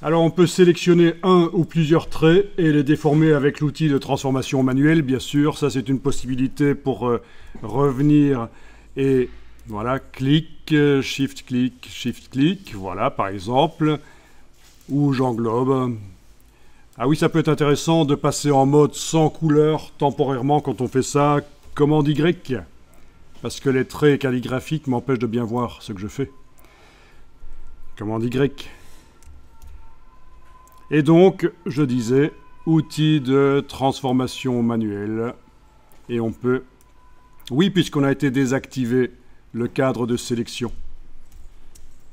Alors on peut sélectionner un ou plusieurs traits et les déformer avec l'outil de transformation manuelle, bien sûr. Ça c'est une possibilité pour revenir et voilà, clic, shift clic, voilà par exemple, ou j'englobe. Ah oui, ça peut être intéressant de passer en mode sans couleur temporairement quand on fait ça, commande Y, parce que les traits calligraphiques m'empêchent de bien voir ce que je fais. Commande Y. Et donc, je disais, outil de transformation manuelle. Et on peut... Oui, puisqu'on a été désactivé le cadre de sélection.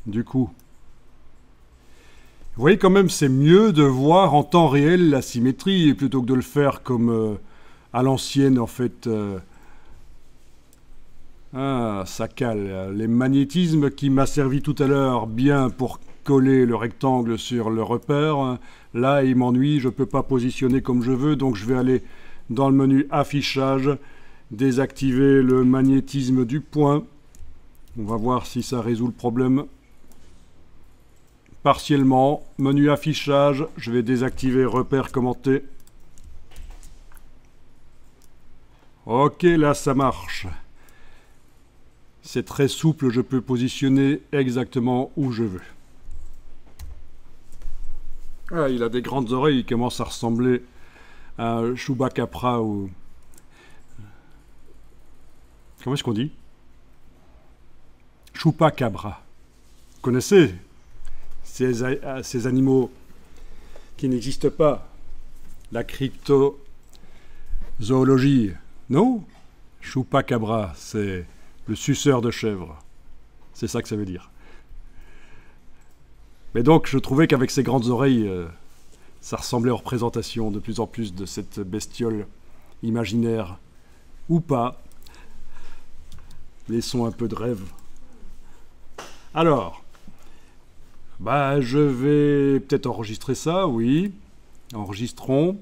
Du coup... Vous voyez quand même, c'est mieux de voir en temps réel la symétrie, plutôt que de le faire comme à l'ancienne, en fait. Ah, ça cale. Les magnétismes qui m'a servi tout à l'heure bien pour coller le rectangle sur le repère. Là, il m'ennuie, je ne peux pas positionner comme je veux, donc je vais aller dans le menu affichage, désactiver le magnétisme du point. On va voir si ça résout le problème. Partiellement, menu affichage, je vais désactiver repère commenté. Ok, là ça marche. C'est très souple, je peux positionner exactement où je veux. Ah, il a des grandes oreilles, il commence à ressembler à un Chupacabra ou... Comment est-ce qu'on dit? Chupacabra. Vous connaissez ces animaux qui n'existent pas? La cryptozoologie, non? Chupacabra, c'est le suceur de chèvre. C'est ça que ça veut dire. Mais donc, je trouvais qu'avec ses grandes oreilles, ça ressemblait aux représentations de plus en plus de cette bestiole imaginaire. Ou pas. Laissons un peu de rêve. Alors, bah, je vais peut-être enregistrer ça, oui. Enregistrons.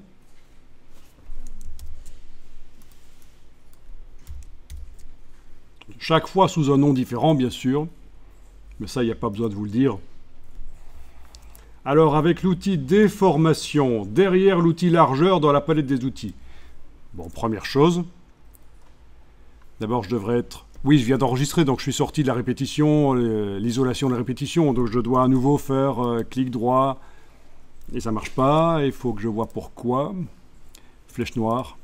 Chaque fois sous un nom différent, bien sûr. Mais ça, il n'y a pas besoin de vous le dire. Alors, avec l'outil déformation, derrière l'outil largeur dans la palette des outils. Bon, première chose. D'abord, je devrais être... Oui, je viens d'enregistrer, donc je suis sorti de la répétition, l'isolation de la répétition. Donc, je dois à nouveau faire clic droit. Et ça ne marche pas. Il faut que je vois pourquoi. Flèche noire.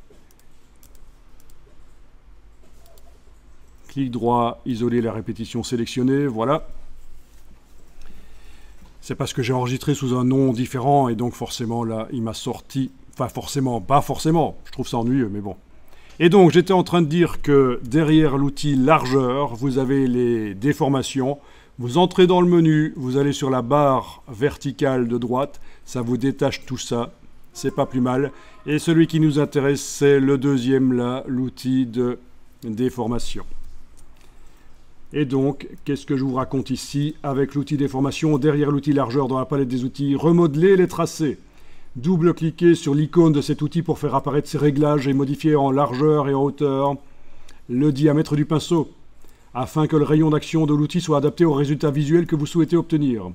Clic droit, isoler la répétition sélectionnée. Voilà. C'est parce que j'ai enregistré sous un nom différent et donc forcément là, il m'a sorti... Enfin forcément, pas forcément, je trouve ça ennuyeux, mais bon. Et donc j'étais en train de dire que derrière l'outil largeur, vous avez les déformations. Vous entrez dans le menu, vous allez sur la barre verticale de droite, ça vous détache tout ça, c'est pas plus mal. Et celui qui nous intéresse, c'est le deuxième là, l'outil de déformation. Et donc, qu'est-ce que je vous raconte ici avec l'outil déformation derrière l'outil largeur dans la palette des outils? Remodeler les tracés. Double-cliquez sur l'icône de cet outil pour faire apparaître ces réglages et modifier en largeur et en hauteur le diamètre du pinceau, afin que le rayon d'action de l'outil soit adapté au résultat visuel que vous souhaitez obtenir.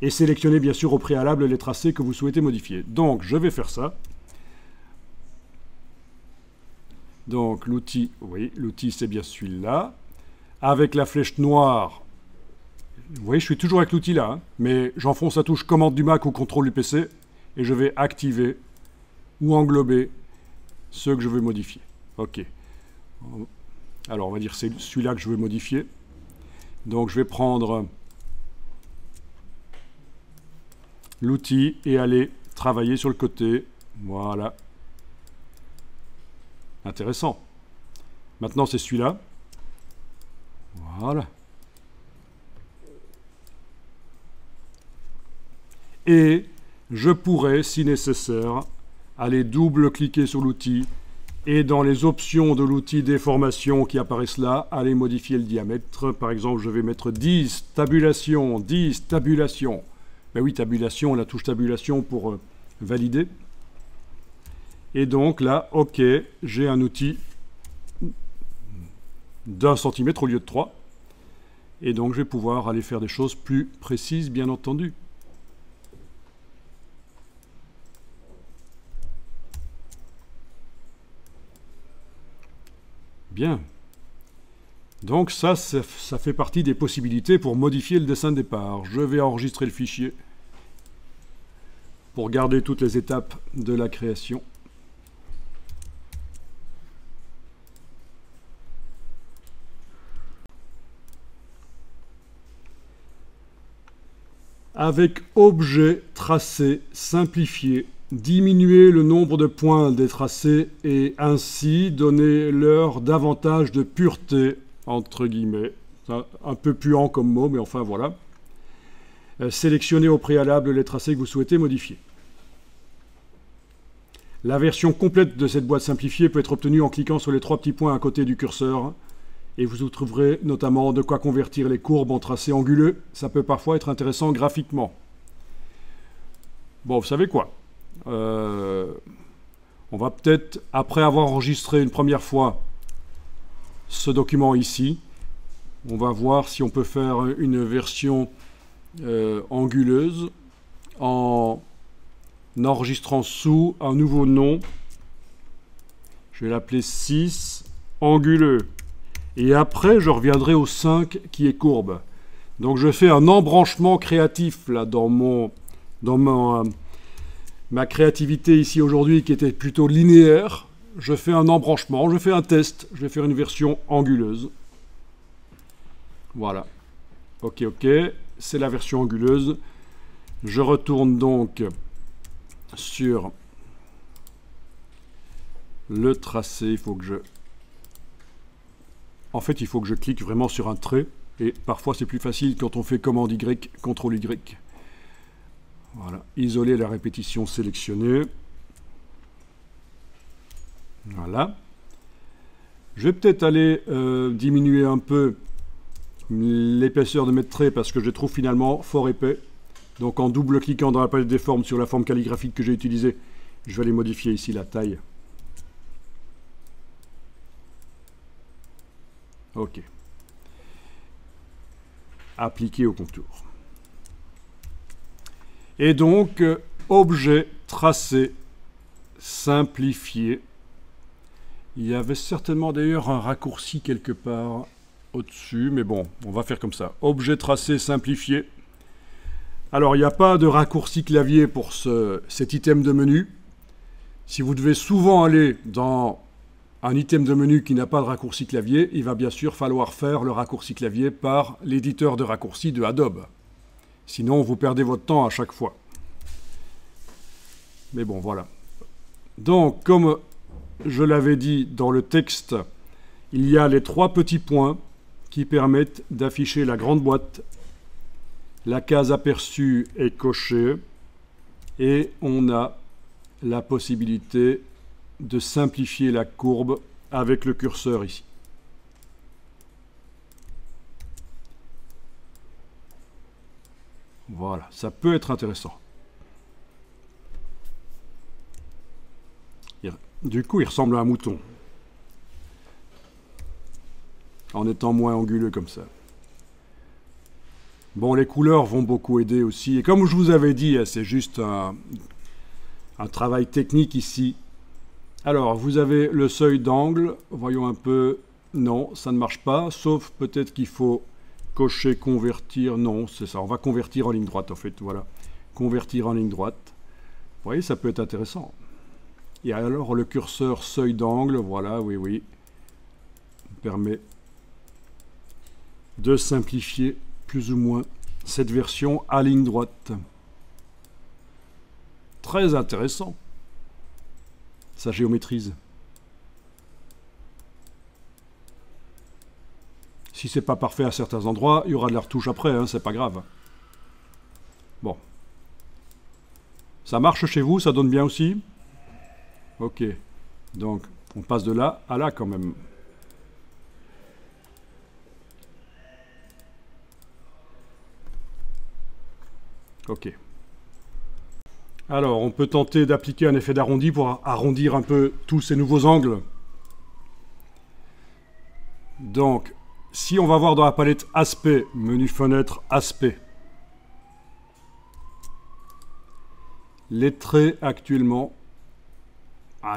Et sélectionnez bien sûr au préalable les tracés que vous souhaitez modifier. Donc, je vais faire ça. Donc, l'outil, oui, l'outil c'est bien celui-là. Avec la flèche noire, vous voyez, je suis toujours avec l'outil là, hein, mais j'enfonce la touche commande du Mac ou contrôle du PC et je vais activer ou englober ceux que je veux modifier. Ok. Alors, on va dire que c'est celui-là que je veux modifier. Donc, je vais prendre l'outil et aller travailler sur le côté. Voilà. Intéressant. Maintenant, c'est celui-là. Voilà. Et je pourrais, si nécessaire, aller double-cliquer sur l'outil et dans les options de l'outil déformation qui apparaissent là, aller modifier le diamètre. Par exemple, je vais mettre 10, tabulation, 10, tabulation. Ben oui, tabulation, la touche tabulation pour valider. Et donc là, ok, j'ai un outil d'1 centimètre au lieu de 3. Et donc, je vais pouvoir aller faire des choses plus précises, bien entendu. Bien. Donc ça fait partie des possibilités pour modifier le dessin de départ. Je vais enregistrer le fichier pour garder toutes les étapes de la création. Avec objet tracé simplifié, diminuer le nombre de points des tracés et ainsi donner leur davantage de pureté, entre guillemets. Un peu puant comme mot, mais enfin voilà. Sélectionnez au préalable les tracés que vous souhaitez modifier. La version complète de cette boîte simplifiée peut être obtenue en cliquant sur les 3 petits points à côté du curseur. Et vous y trouverez notamment de quoi convertir les courbes en tracés anguleux. Ça peut parfois être intéressant graphiquement. Bon, vous savez quoi? On va peut-être, après avoir enregistré une première fois ce document ici, on va voir si on peut faire une version anguleuse en enregistrant sous un nouveau nom. Je vais l'appeler 6 anguleux. Et après, je reviendrai au 5 qui est courbe. Donc je fais un embranchement créatif là dans ma créativité ici aujourd'hui qui était plutôt linéaire. Je fais un embranchement, je fais un test, je vais faire une version anguleuse. Voilà. Ok, c'est la version anguleuse. Je retourne donc sur le tracé. Il faut que je clique vraiment sur un trait. Et parfois, c'est plus facile quand on fait commande Y, CTRL Y. Voilà. Isoler la répétition sélectionnée. Voilà. Je vais peut-être aller diminuer un peu l'épaisseur de mes traits parce que je les trouve finalement fort épais. Donc en double-cliquant dans la palette des formes sur la forme calligraphique que j'ai utilisée, je vais aller modifier ici la taille. Ok. Appliquer au contour. Et donc, objet tracé simplifié. Il y avait certainement d'ailleurs un raccourci quelque part au-dessus, mais bon, on va faire comme ça. Objet tracé simplifié. Alors, il n'y a pas de raccourci clavier pour cet item de menu. Si vous devez souvent aller dans un item de menu qui n'a pas de raccourci clavier, il va bien sûr falloir faire le raccourci clavier par l'éditeur de raccourcis de Adobe. Sinon, vous perdez votre temps à chaque fois. Mais bon, voilà. Donc, comme je l'avais dit dans le texte, il y a les 3 petits points qui permettent d'afficher la grande boîte. La case aperçue est cochée et on a la possibilité de simplifier la courbe avec le curseur ici. Voilà, ça peut être intéressant. Du coup, il ressemble à un mouton. En étant moins anguleux comme ça. Bon, les couleurs vont beaucoup aider aussi. Et comme je vous avais dit, c'est juste un travail technique ici. Alors, vous avez le seuil d'angle. Voyons un peu. Non, ça ne marche pas. Sauf peut-être qu'il faut cocher, convertir. Non, c'est ça. On va convertir en ligne droite, en fait. Voilà. Convertir en ligne droite. Vous voyez, ça peut être intéressant. Et alors, le curseur seuil d'angle. Voilà, oui. Permet de simplifier plus ou moins cette version à ligne droite. Très intéressant. Ça géométrise. Si c'est pas parfait à certains endroits, il y aura de la retouche après, hein, c'est pas grave. Bon. Ça marche chez vous, ça donne bien aussi? Ok. Donc, on passe de là à là quand même. Ok. Alors, on peut tenter d'appliquer un effet d'arrondi pour arrondir un peu tous ces nouveaux angles. Donc, si on va voir dans la palette Aspect, menu fenêtre Aspect, les traits actuellement,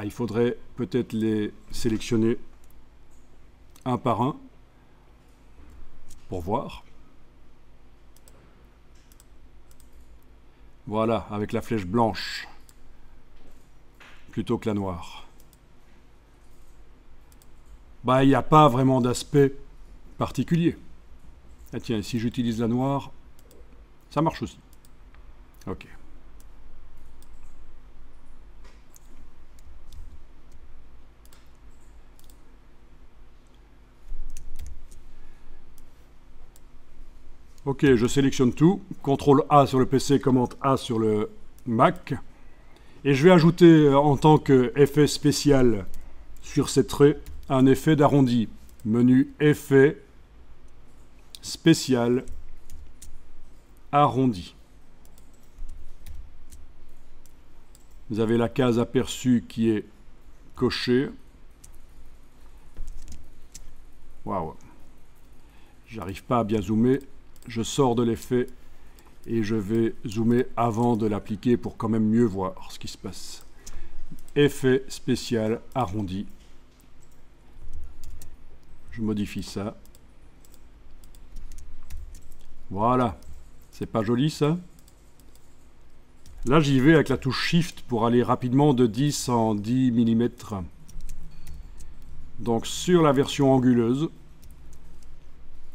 il faudrait peut-être les sélectionner. un par un pour voir. Voilà, avec la flèche blanche plutôt que la noire. Bah, il n'y a pas vraiment d'aspect particulier. Ah tiens, si j'utilise la noire, ça marche aussi. Ok. Ok, je sélectionne tout. CTRL A sur le PC, commande A sur le Mac. Et je vais ajouter en tant qu'effet spécial sur ces traits un effet d'arrondi. Menu Effet, Spécial, Arrondi. Vous avez la case aperçue qui est cochée. Waouh. J'arrive pas à bien zoomer. Je sors de l'effet et je vais zoomer avant de l'appliquer pour quand même mieux voir ce qui se passe. Effet spécial arrondi. Je modifie ça. Voilà. C'est pas joli ça? Là j'y vais avec la touche Shift pour aller rapidement de 10 en 10 mm. Donc sur la version anguleuse,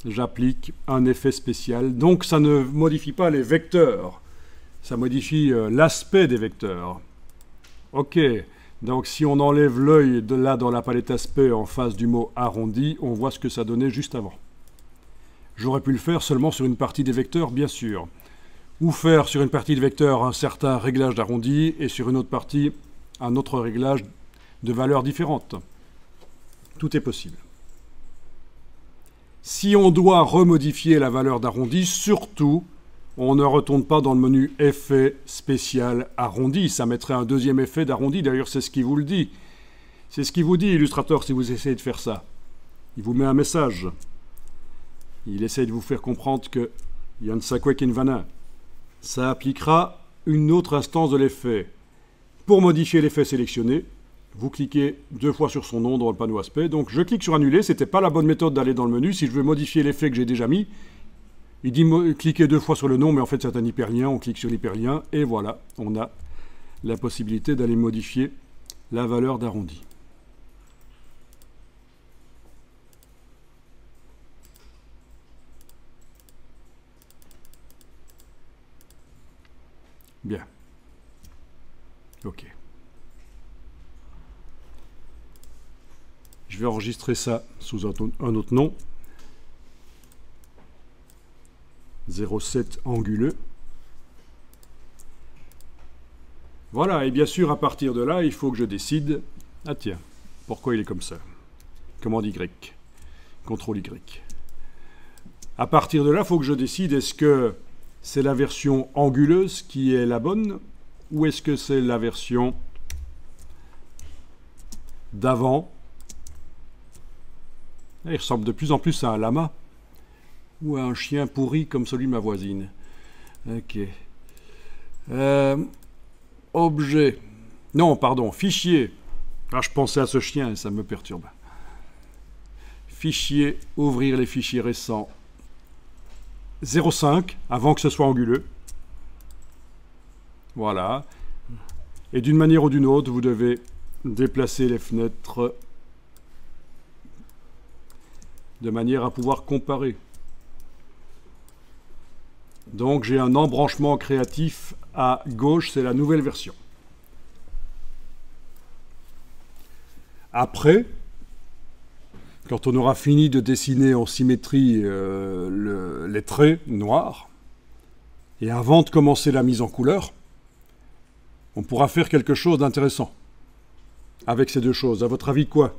j'applique un effet spécial. Donc ça ne modifie pas les vecteurs, ça modifie l'aspect des vecteurs. Ok, donc si on enlève l'œil de là dans la palette aspect en face du mot arrondi, on voit ce que ça donnait juste avant. J'aurais pu le faire seulement sur une partie des vecteurs, bien sûr. Ou faire sur une partie des vecteurs un certain réglage d'arrondi et sur une autre partie un autre réglage de valeurs différentes. Tout est possible. Si on doit remodifier la valeur d'arrondi, surtout, on ne retourne pas dans le menu Effet spécial arrondi. Ça mettrait un deuxième effet d'arrondi. D'ailleurs, c'est ce qui vous le dit. C'est ce qui vous dit, Illustrator, si vous essayez de faire ça. Il vous met un message. Il essaie de vous faire comprendre que Jan Sakwekin Vana. Ça appliquera une autre instance de l'effet. Pour modifier l'effet sélectionné, vous cliquez 2 fois sur son nom dans le panneau aspect. Donc je clique sur annuler, ce n'était pas la bonne méthode d'aller dans le menu. Si je veux modifier l'effet que j'ai déjà mis, il dit cliquez 2 fois sur le nom, mais en fait c'est un hyperlien, on clique sur l'hyperlien, et voilà, on a la possibilité d'aller modifier la valeur d'arrondi. Bien. Ok. Je vais enregistrer ça sous un autre nom. 07 anguleux. Voilà, et bien sûr, à partir de là, il faut que je décide... Ah tiens, pourquoi il est comme ça? Commande Y. CTRL Y. À partir de là, il faut que je décide, est-ce que c'est la version anguleuse qui est la bonne, ou est-ce que c'est la version d'avant? Il ressemble de plus en plus à un lama ou à un chien pourri comme celui de ma voisine. Ok. Objet. Non, pardon, fichier. Ah, je pensais à ce chien et ça me perturbe. Fichier, ouvrir les fichiers récents. 0,5, avant que ce soit anguleux. Voilà. Et d'une manière ou d'une autre, vous devez déplacer les fenêtres de manière à pouvoir comparer. Donc j'ai un embranchement créatif à gauche, c'est la nouvelle version. Après, quand on aura fini de dessiner en symétrie les traits noirs, et avant de commencer la mise en couleur, on pourra faire quelque chose d'intéressant avec ces deux choses. À votre avis, quoi ?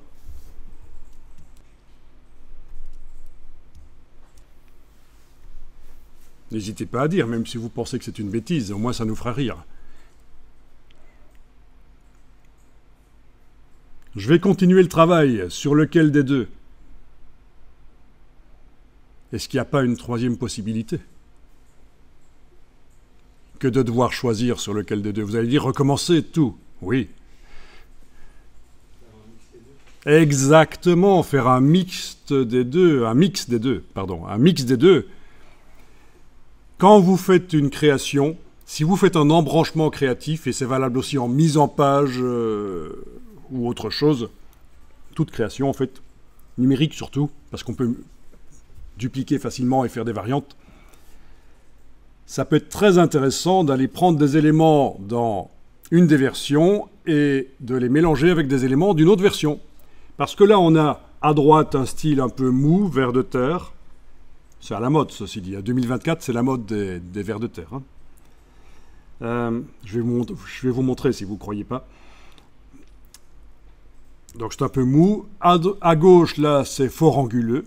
N'hésitez pas à dire, même si vous pensez que c'est une bêtise, au moins ça nous fera rire. Je vais continuer le travail. Sur lequel des deux? Est-ce qu'il n'y a pas une troisième possibilité que de devoir choisir sur lequel des deux? Vous allez dire recommencer tout. Oui. Exactement, faire un mixte des deux, un mix des deux, pardon, un mix des deux. Quand vous faites une création, si vous faites un embranchement créatif, et c'est valable aussi en mise en page ou autre chose, toute création en fait, numérique surtout, parce qu'on peut dupliquer facilement et faire des variantes, ça peut être très intéressant d'aller prendre des éléments dans une des versions et de les mélanger avec des éléments d'une autre version. Parce que là, on a à droite un style un peu mou, vers de terre. C'est à la mode, ceci dit. En 2024, c'est la mode des vers de terre. Hein. Je vais vous montrer si vous ne croyez pas. Donc c'est un peu mou. À gauche, là, c'est fort anguleux.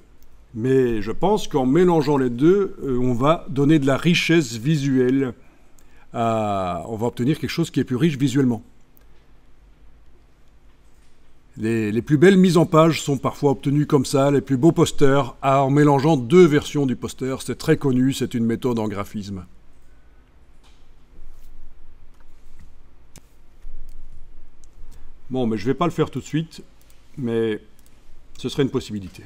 Mais je pense qu'en mélangeant les deux, on va donner de la richesse visuelle. On va obtenir quelque chose qui est plus riche visuellement. Les plus belles mises en page sont parfois obtenues comme ça, les plus beaux posters, en mélangeant deux versions du poster. C'est très connu, c'est une méthode en graphisme. Bon, mais je ne vais pas le faire tout de suite, mais ce serait une possibilité.